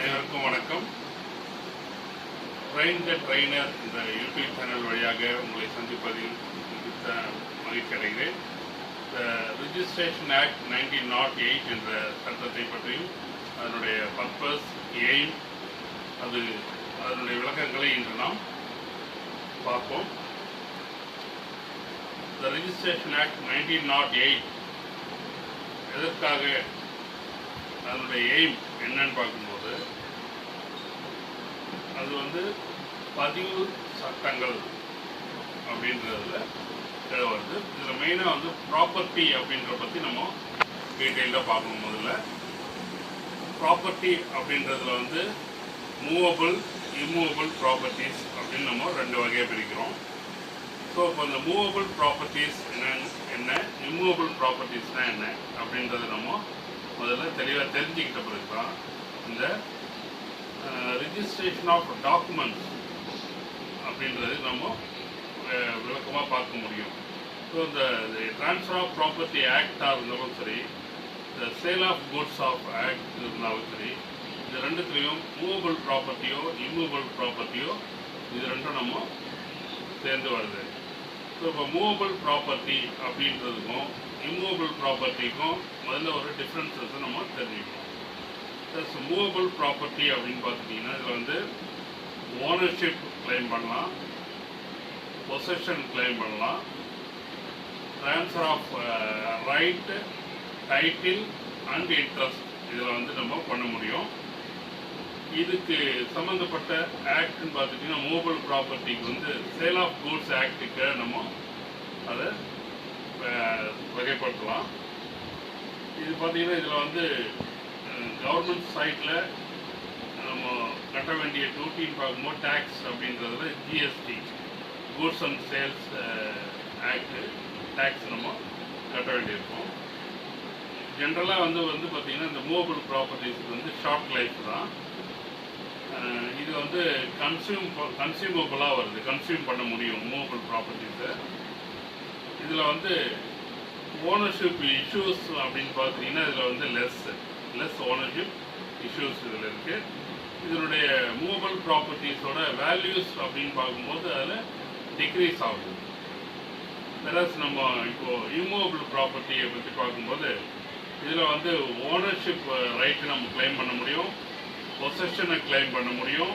அனைவருக்கும் வணக்கம். ட்ரெயின் த ட்ரெயினர் இந்த யூடியூப் சேனல் வழியாக உங்களை சந்திப்பதில் மிகுந்த மகிழ்ச்சி அடைகிறேன். ரிஜிஸ்ட்ரேஷன் ஆக்ட் 1908 என்ற சட்டத்தை பற்றியும் அதனுடைய பர்பஸ், எய்ம், அதனுடைய விளக்கங்களை இன்று நாம் பார்ப்போம். த ரிஜிஸ்ட்ரேஷன் ஆக்ட் 1908 எதற்காக, அதனுடைய எய்ம் என்னன்னு பார்க்கும்போது, அது பதிவு சட்டங்கள் அப்படின்றதுல வருது. இதில் மெயினாக ப்ராப்பர்ட்டி அப்படின்ற பற்றி நம்ம டீட்டெயிலாக பார்க்கணும். முதல்ல ப்ராப்பர்ட்டி அப்படின்றதுல மூவபிள், இம்மூவபிள் ப்ராப்பர்ட்டிஸ் அப்படின்னு நம்ம ரெண்டு வகையாக பிரிக்கிறோம். ஸோ இப்போ இந்த மூவபிள் ப்ராப்பர்ட்டிஸ் என்ன, இம்மூவபிள் ப்ராப்பர்ட்டிஸ்னால் என்ன அப்படின்றத நம்ம முதல்ல தெளிவாக தெரிஞ்சுக்கிட்ட பிறகு தான் இந்த ரிஜிஸ்ட்ரேஷன் ஆஃப் டாக்குமெண்ட்ஸ் அப்படின்றது நம்ம விளக்கமாக பார்க்க முடியும். ஸோ இந்த ட்ரான்ஸ்ஃபர் ஆஃப் ப்ராப்பர்ட்டி ஆக்டாக இருந்தாலும் சரி, இந்த sale of goods of act இருந்தாலும் சரி, இது ரெண்டுத்துலேயும் மூவபிள் ப்ராப்பர்ட்டியோ இம்மூவபிள் ப்ராப்பர்ட்டியோ இது ரெண்டும் நம்ம சேர்ந்து வருது. ஸோ இப்போ மூவபிள் ப்ராப்பர்ட்டி அப்படின்றதுக்கும் இம்மூவபிள் ப்ராப்பர்ட்டிக்கும் முதல்ல ஒரு டிஃப்ரென்ஸஸ் நம்ம தெரிஞ்சுக்கணும். ப்ளஸ் மூவபிள் ப்ராப்பர்ட்டி அப்படின்னு பார்த்துட்டிங்கன்னா இதில் ஓனர்ஷிப் கிளைம் பண்ணலாம், பொசஷன் கிளைம் பண்ணலாம், transfer of right, title and interest இதில் நம்ம பண்ண முடியும். இதுக்கு சம்மந்தப்பட்ட ஆக்ட்னு பார்த்துட்டிங்கன்னா மூவபிள் ப்ராப்பர்ட்டிக்கு சேல் ஆஃப் கூட்ஸ் ஆக்டுக்கு நம்ம அதை வகைப்படுத்தலாம். இது பார்த்திங்கன்னா இதில் கவர்மெண்ட் சைட்டில் நம்ம கட்ட வேண்டிய டியூட்டின்னு பார்க்கும்போது டேக்ஸ் அப்படின்றதுல GST, goods and sales act tax நம்ம கட்ட வேண்டியிருக்கோம். ஜென்ரலாக பார்த்திங்கன்னா இந்த மூவபிள் ப்ராப்பர்ட்டிஸ்க்கு ஷார்ட் லைஃப் தான். இது கன்சியூமபிளாக வருது, கன்சியூம் பண்ண முடியும் மூவபிள் ப்ராப்பர்ட்டிஸை. இதில் ஓனர்ஷிப் இஷ்யூஸ் அப்படின்னு பார்த்தீங்கன்னா இதில் லெஸ் ஓனர்ஷிப் இஷ்யூஸ் இதில் இருக்குது. இதனுடைய மூவபிள் ப்ராப்பர்ட்டிஸோட வேல்யூஸ் அப்படின்னு பார்க்கும்போது அதில் டிக்ரீஸ் ஆகுது. வேறஸ் நம்ம இப்போது இம்மூவபிள் ப்ராப்பர்ட்டியை பற்றி பார்க்கும்போது இதில் ஓனர்ஷிப் ரைட்டு நம்ம கிளைம் பண்ண முடியும், பொசஷனை கிளைம் பண்ண முடியும்,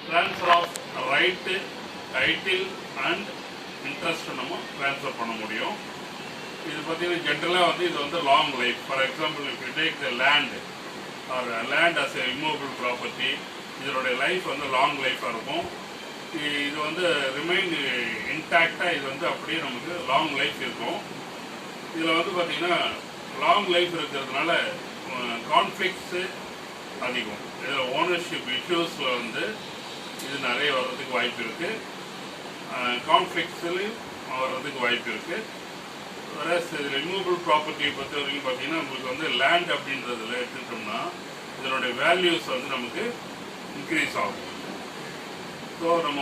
transfer of right, title and interest நம்ம ட்ரான்ஸ்ஃபர் பண்ண முடியும். இது பார்த்தீங்கன்னா ஜென்ரலாக இது long life. For example if you take the land or land as a immovable property, இதனுடைய லைஃப் லாங் லைஃபாக இருக்கும். இது ரிமைன் இன்டாக்டாக இது அப்படியே நமக்கு லாங் லைஃப் இருக்கும். இதில் பார்த்திங்கன்னா லாங் லைஃப் இருக்கிறதுனால கான்ஃப்ளிக்ட்ஸு அதிகம். இதில் ஓனர்ஷிப் இஷ்யூஸில் இது நிறைய வர்றதுக்கு வாய்ப்பு இருக்குது, கான்ஃப்ளிக்ட்ஸ்லையும் வர்றதுக்கு வாய்ப்பு இருக்குது. வேறு இதில் ரிமூவபிள் ப்ராப்பர்ட்டியை பொறுத்த வரைக்கும் பார்த்திங்கன்னா நம்மளுக்கு லேண்ட் அப்படின்றதில் எடுத்துட்டோம்னா இதனுடைய வேல்யூஸ் நமக்கு இன்க்ரீஸ் ஆகும். ஸோ நம்ம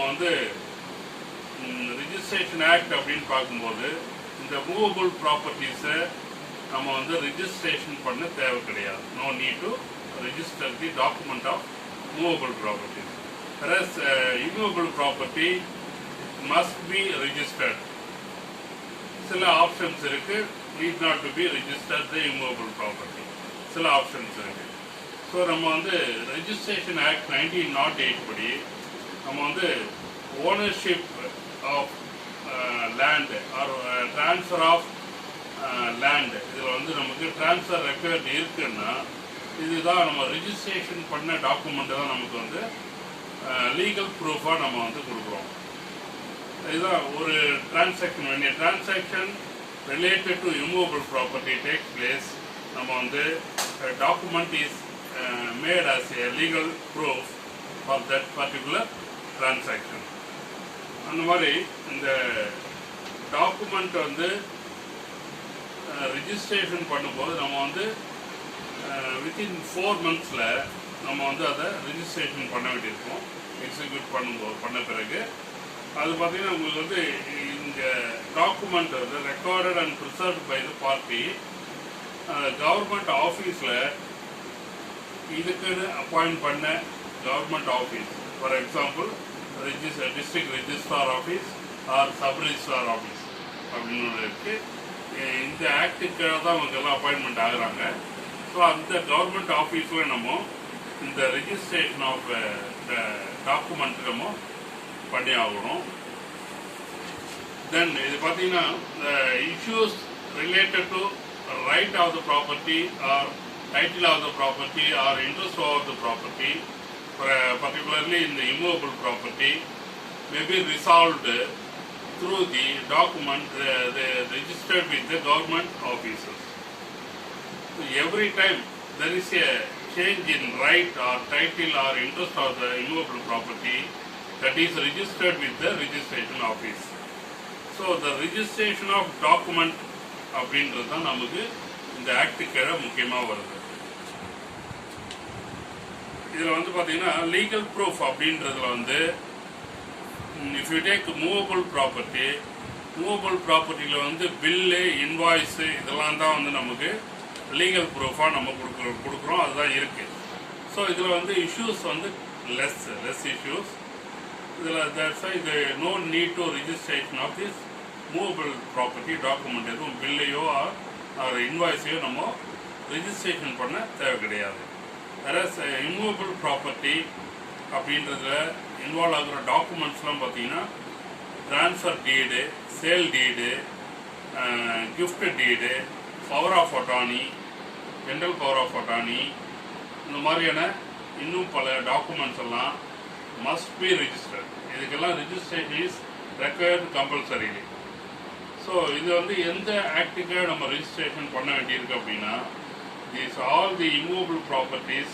ரிஜிஸ்ட்ரேஷன் ஆக்ட் அப்படின்னு பார்க்கும்போது இந்த மூவபிள் ப்ராப்பர்ட்டிஸை நம்ம ரிஜிஸ்ட்ரேஷன் பண்ண தேவை கிடையாது. No need to register the document of movable properties. Whereas immovable property must be registered. சில ஆப்ஷன்ஸ் இருக்கு, need not to be registered the immovable property. சில ஆப்ஷன்ஸ் இருக்கு. ஸோ நம்ம ரெஜிஸ்ட்ரேஷன் ஆக்ட் 1908 படி நம்ம ownership of land or transfer of land இதில் நமக்கு transfer record இருக்குன்னா இதுதான் நம்ம ரெஜிஸ்ட்ரேஷன் பண்ண டாக்குமெண்ட் தான் நமக்கு லீகல் ப்ரூஃபாக நம்ம கொடுக்குறோம். இதுதான் ஒரு transaction. when a transaction related to immovable property takes place, நம்ம a document is made as a legal proof for that particular transaction. அந்த மாதிரி இந்த டாக்குமெண்ட் ரிஜிஸ்ட்ரேஷன் பண்ணும்போது நம்ம வித்தின் 4 monthsல நம்ம அதை ரிஜிஸ்ட்ரேஷன் பண்ண வேண்டியிருக்கோம். எக்ஸிக்யூட் பண்ண பிறகு அது பார்த்தீங்கன்னா உங்களுக்கு இந்த document recorded and preserved by the party government ஆஃபீஸில் இதுக்குன்னு அப்பாயிண்ட் பண்ண government office, for example district registrar office or sub registrar office அப்படின்னு ஒன்று இருக்குது. இந்த ஆக்டுக்கு தான் அவங்க எல்லாம் அப்பாயின்மெண்ட் ஆகுறாங்க. ஸோ அந்த கவர்மெண்ட் ஆஃபீஸில் நம்ம இந்த ரெஜிஸ்ட்ரேஷன் ஆஃப் டாக்குமெண்ட் நம்ம பண்ணி ஆகணும். தென் இது பார்த்தீங்கன்னா issues related to right of the property or title of the property or interest over the property, particularly in the immovable property, may be resolved through the document registered with the government officers. So every time there is a change in right or title or interest of the immovable property, that is registered with the registration office. So the registration of document அப்படின்றது தான் நமக்கு இந்த ஆக்டுக்கு முக்கியமாக வருது. இதில் வந்து பார்த்தீங்கன்னா legal proof அப்படின்றதுல வந்து இஃப் யூ டேக் மூவபிள் ப்ராப்பர்ட்டியில் வந்து பில்லு, இன்வாய்ஸு இதெல்லாம் தான் வந்து நமக்கு லீகல் ப்ரூஃபாக நம்ம கொடுக்குறோம். அதுதான் இருக்குது. ஸோ இதில் வந்து இஷ்யூஸ் வந்து லெஸ் இஷ்யூஸ். இதில் தட்ஸ் வை இது no need to registration of this movable property document எதுவும் பில்லையோ ஆர் இன்வாய்ஸையோ நம்ம ரிஜிஸ்ட்ரேஷன் பண்ண தேவை கிடையாது. வேற இம்மூவபிள் ப்ராப்பர்ட்டி அப்படின்றதுல இன்வால்வ் ஆகிற டாக்குமெண்ட்ஸ்லாம் பார்த்தீங்கன்னா transfer deed, sale deed, gift deed, power of attorney, general power of attorney, இந்த மாதிரியான இன்னும் பல டாக்குமெண்ட்ஸ் எல்லாம் மஸ்ட் பி ரிஜிஸ்டர்ட். இதுக்கெல்லாம் registration is required compulsorily. So இது வந்து எந்த ஆக்டுக்கு நம்ம ரிஜிஸ்ட்ரேஷன் பண்ண வேண்டியிருக்கு அப்படின்னா, these all the immovable properties,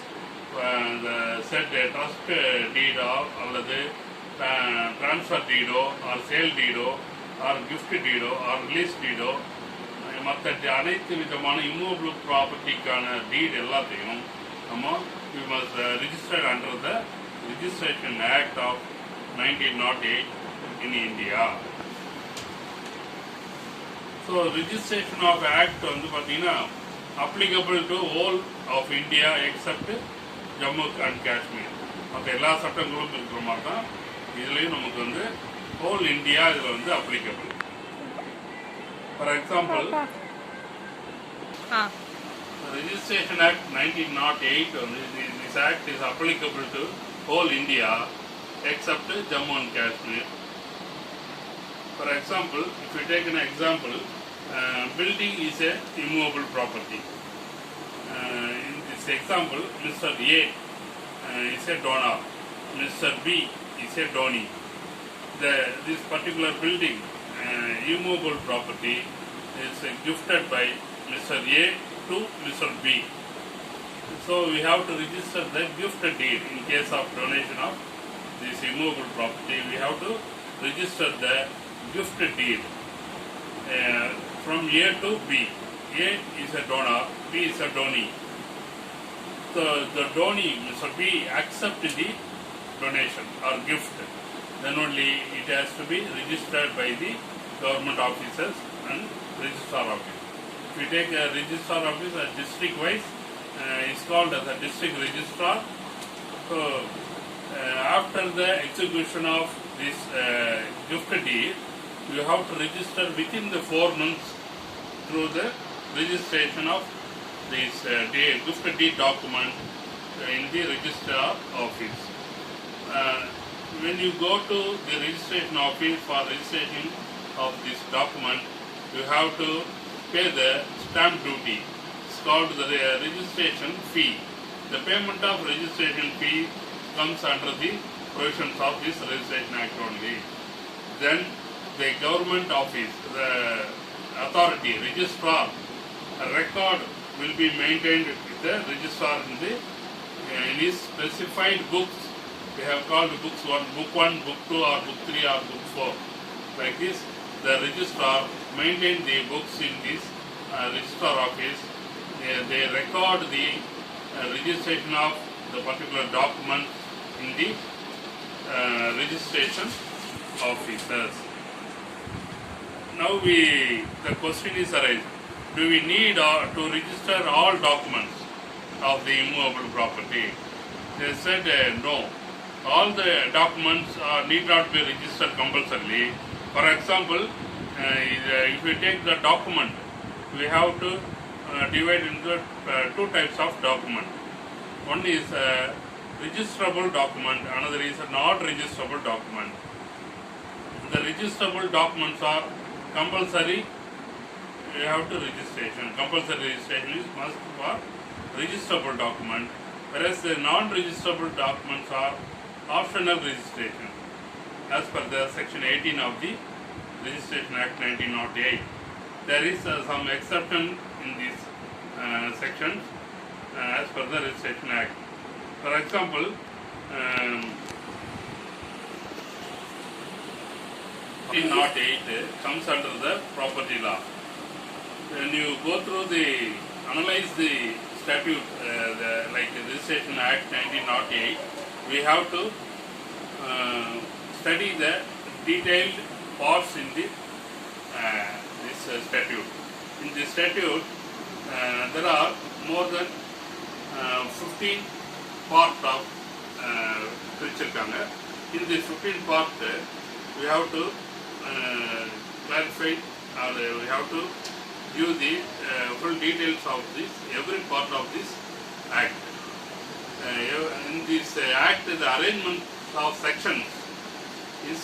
the said trust deed அல்லது transfer deed or sale deed or gift deed or release deed மற்ற அனைத்து விதமான immovable ப்ராப்பர்ட்டிக்கான டீட் எல்லாத்தையும் நம்ம we must register under the Registration Act of 1908 in India. So registration of act வந்து பார்த்தீங்கன்னா applicable to all of India except Jammu and Kashmir. மற்ற எல்லா சட்டங்களும் இருக்கிற மாதிரி தான் இதுலேயும் நமக்கு வந்து whole India இதில் வந்து applicable. For example, Registration Act 1908, this act is applicable to whole India except Jammu and Kashmir. For example, if you take an example, building is a immovable property. In this example, Mr. A is a donor, Mr. B is a donee. This particular building, immovable property, is gifted by Mr. A to Mr. B. So we have to register the gift deed in case of donation of this immovable property. We have to register the gift deed from A to B. A is a donor, B is a donee. So the donee, Mr. B, accept the donation or gift. Then only it has to be registered by the government officers and registrar office. If we take a registrar office district wise, it's called as a district registrar. So after the execution of this gift deed, you have to register within the 4 months through the registration of this gift deed document in the registrar office. When you go to the registration office for registration of this document, you have to pay the stamp duty. It's called the registration fee. The payment of registration fee comes under the provisions of this Registration Act only. Then the government office, the authority, registrar, a record will be maintained with the registrar in his specified books. We have called books 1, book 1, book 2 or book 3 or book 4. Like this, the registrar maintain the books in this registrar office. They record the registration of the particular document in the registration officers. Now the question is arise, do we need to register all documents? of the immovable property. They said no. All the documents need not be registered compulsorily. For example, if we take the document, we have to divide into two types of document. One is a registerable document, another is a not registerable document. The registerable documents are compulsory, you have to registration. Compulsory registration is must for registerable document, whereas the non-registerable documents are optional registration as per the section 18 of the Registration Act 1908. There is some exception in these sections as per the Registration Act. For example, 1908 comes under the property law. When you go through analyze the statute, like the Registration Act 1908, we have to study the detailed parts in the this statute. In the statute, there are more than 15 parts of பிரிச்சிருக்காங்க. In this 15 part, we have to clarify, or we have to give the full details of this, every part of this act. In this act, the arrangement of sections is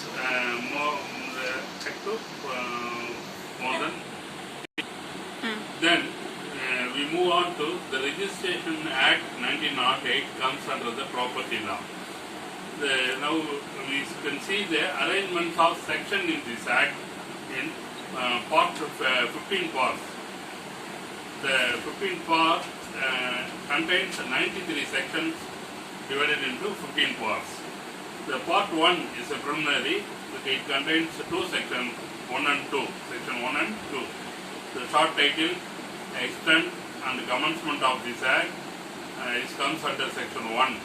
more than. Then we move on to the Registration Act 1908 comes under the property law. Now we can see the arrangement of section in this act in parts of 15 parts. The 15 parts contains 93 sections divided into 15 parts. The part 1 is a preliminary. It contains two sections, 1 and 2. Section 1 and 2. The short title, extent and commencement of this act comes under section 1.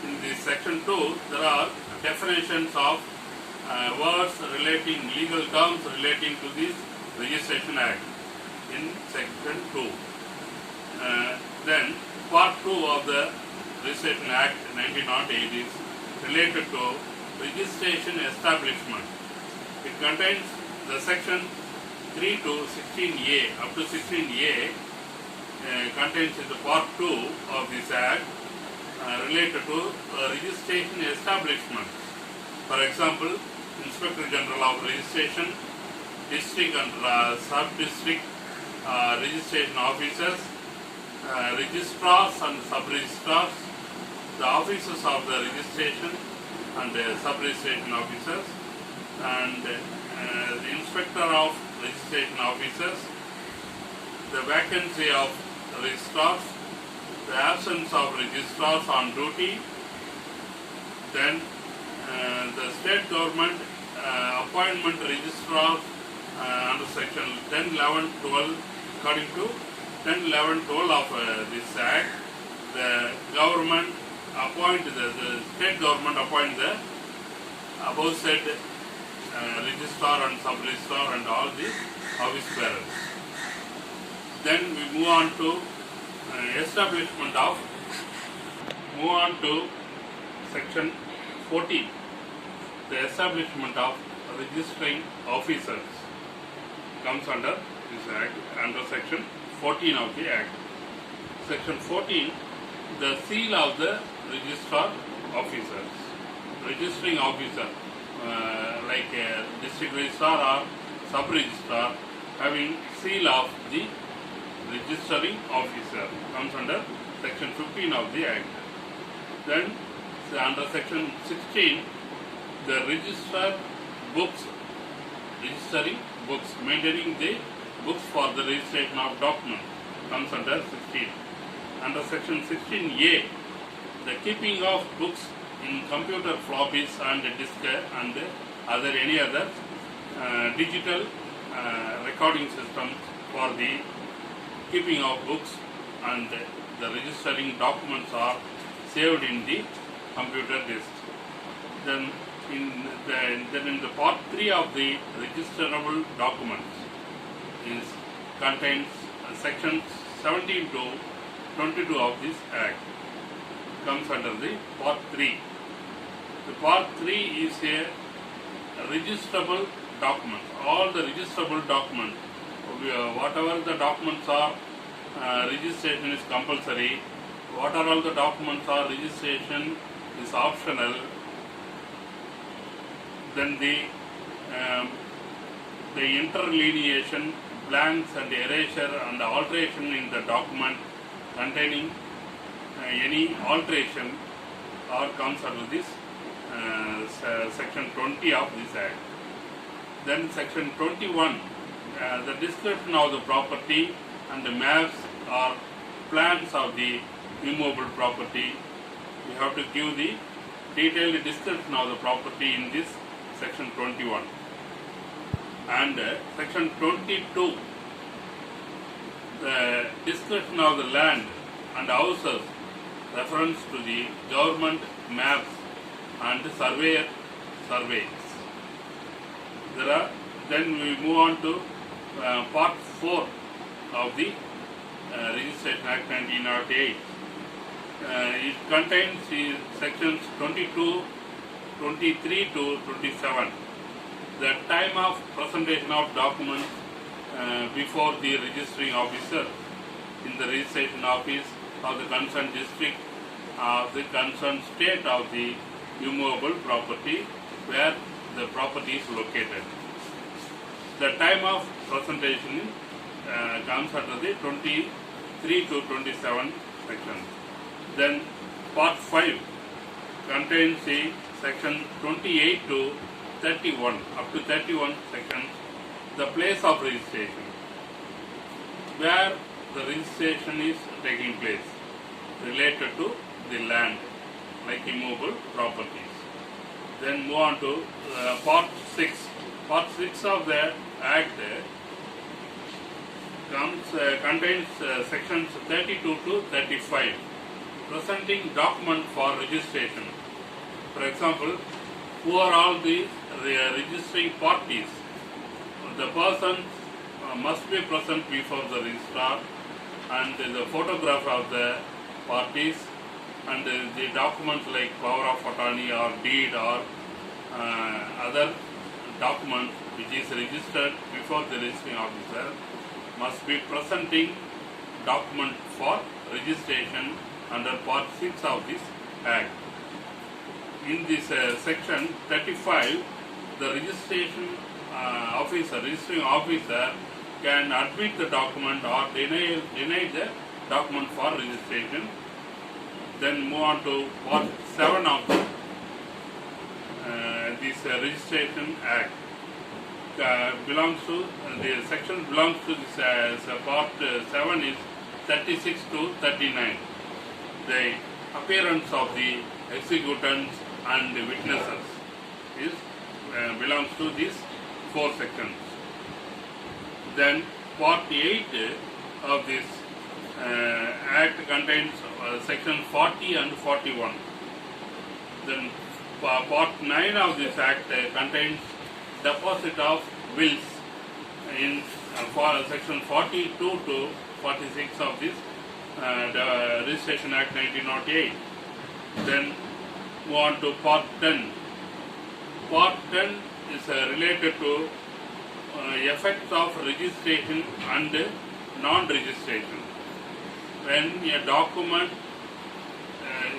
In this section 2, there are definitions of words relating, legal terms relating to this Registration Act in section 2. Then part 2 of the Registration Act 1908 is related to registration establishment. It contains the section 3 to 16A. Up to 16A contains the part 2 of this act related to registration establishment. For example, Inspector General of Registration, district and sub-district registration officers, registrars and sub-registrars, the officers of the registration and sub-registration officers, and the inspector of registration officers, the vacancy of registrars, the absence of registrars on duty, then the state government appointment registrars under section 10, 11, 12, according to 10, 11, 12 of this act, the government appoint, the state government appoint the above said registrar and sub-registrar and all the office bearers. Then we move on to section 14, the establishment of registering officers comes under this act, under section 14 of the act. Section 14, the seal of the registrar officers, registering officer, like a district registrar or sub-registrar, having seal of the registering officer comes under section 15 of the act. Then under section 16, the registrar books, registering books, maintaining the books for the registration of documents comes under 16. Under section 16A, the keeping of books in computer floppies and disk and any other digital recording systems for the keeping of books and the registering documents are saved in the computer disk. Then in the part 3 of the registerable documents contains section 17 to 22 of this Act comes under the Part 3. The Part 3 is a registrable document. All the registrable documents, whatever the documents are, registration is compulsory. What are all the documents are, registration is optional. Then the interlineation, blanks and erasure and alteration in the document containing any alteration or comes under this section 20 of this Act. Then section 21, the description of the property and the maps or plans of the immovable property. We have to give the detailed description of the property in this section 21. And section 22, the description of the land and houses, reference to the government maps and surveys. Then we move on to Part 4 of the Registration Act 1908. It contains sections 22, 23 to 27. The time of presentation of documents before the registering officer in the registration office of the concerned district of the concerned state of the immovable property where the property is located. The time of presentation comes under the 23 to 27 sections. Then Part 5 contains the section 28 to 31, up to 31 sections, the place of registration, where the registration is taking place related to the land, like immovable properties. Then move on to Part 6. Part 6 of the Act contains sections 32 to 35, presenting document for registration. For example, who are all the registering parties? The person must be present before the registrar, and the photograph of the parties, and the documents like power of attorney or deed or other document which is registered before the registering officer must be presenting document for registration under Part 6 of this Act. In this section 35, the registration registering officer can admit the document or deny the document for registration. Then move on to Part 7 of this Registration Act. Belongs to the section belongs to this Part 7 is 36 to 39. The appearance of the executants and the witnesses is belongs to these 4 sections. Then Part 8 of this Act contains section 40 and 41. Then Part 9 of this Act contains deposit of wills in section 42 to 46 of this the Registration Act 1908. Then move on to Part 10. Part 10 is related to effects of registration and non-registration. When a document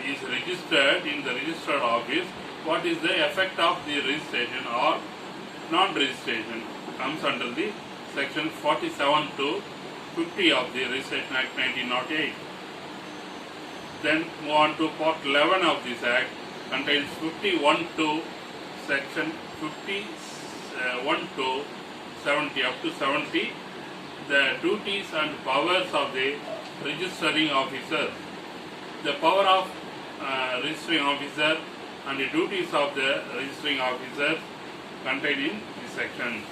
is registered in the registered office, what is the effect of the registration or non-registration comes under the section 47 to 50 of the Registration Act 1908. Then move on to Part 11 of this Act, contains 51 to section 51 to 70 up to 70, the duties and powers of the registering officer. The power of registering officer and the duties of the registering officer contained in this section.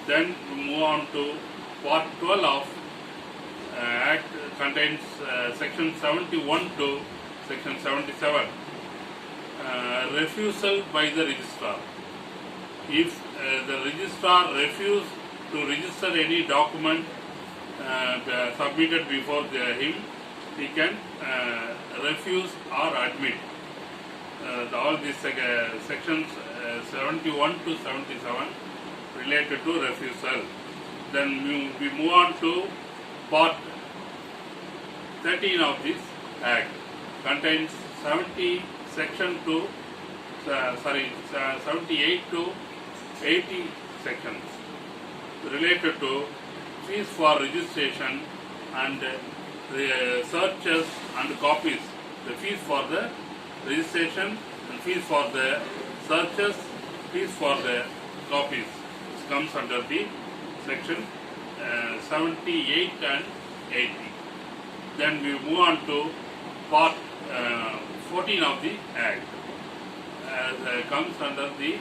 Then we move on to Part 12 of Act contains section 71 to section 77. Refusal by the registrar. If the registrar refuses to register any document submitted before him, he can refuse or admit. All these sections 71 to 77 related to refusal. Then we move on to part 13 of this Act. Contains 78 to 80 sections related to fees for registration and searches and copies. The fees for the registration and fees for the searches, fees for the copies. This comes under the section 78 and 80. Then we move on to part 14 of the Act. Comes under the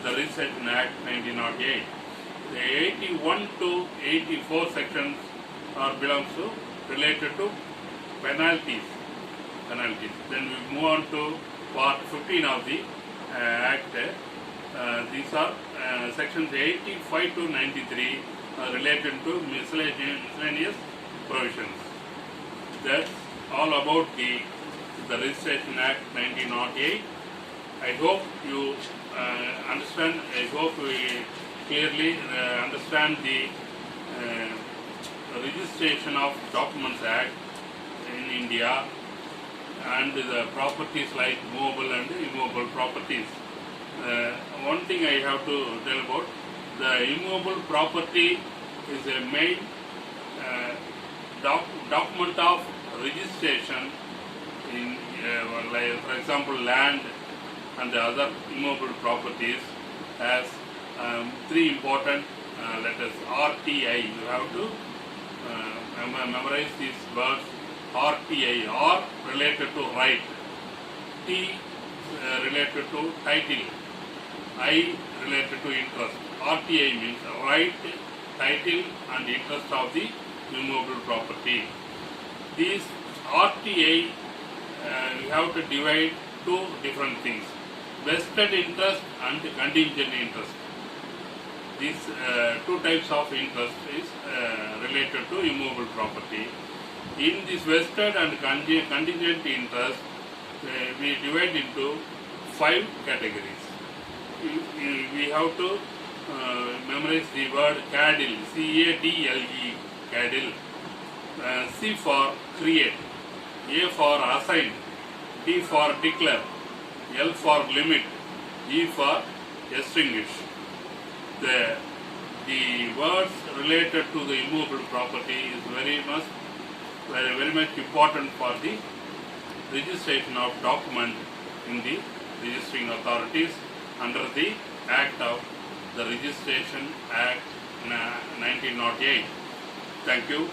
Registration Act 1908. The 81 to 84 sections belongs to related to penalties. Then we move on to part 15 of the Act. These are sections 85 to 93 related to miscellaneous provisions. That's all about the Registration Act 1908. I hope you understand. I hope we clearly understand the Registration of Documents Act in India and the properties like movable and immovable properties. One thing I have to tell about the immovable property is a main document of registration in, like for example, land and the other immovable properties has three important letters. RTI. You have to memorize these words. RTI. R related to right. T related to title. I related to interest. RTI means right, title and interest of the immovable property. These RTI you have to divide two different things: vested interest and contingent interest. These two types of interest is related to immovable property. In this vested and contingent interest, we divide into 5 categories. We have to memorize the word CADLE, C-A-D-L-E, CADLE. C for create, A for assign, D for declare, L for limit, E for extinguish. The words related to the immovable property is very much important for the registration of document in the registering authorities under the Act of the Registration Act 1908. Thank you.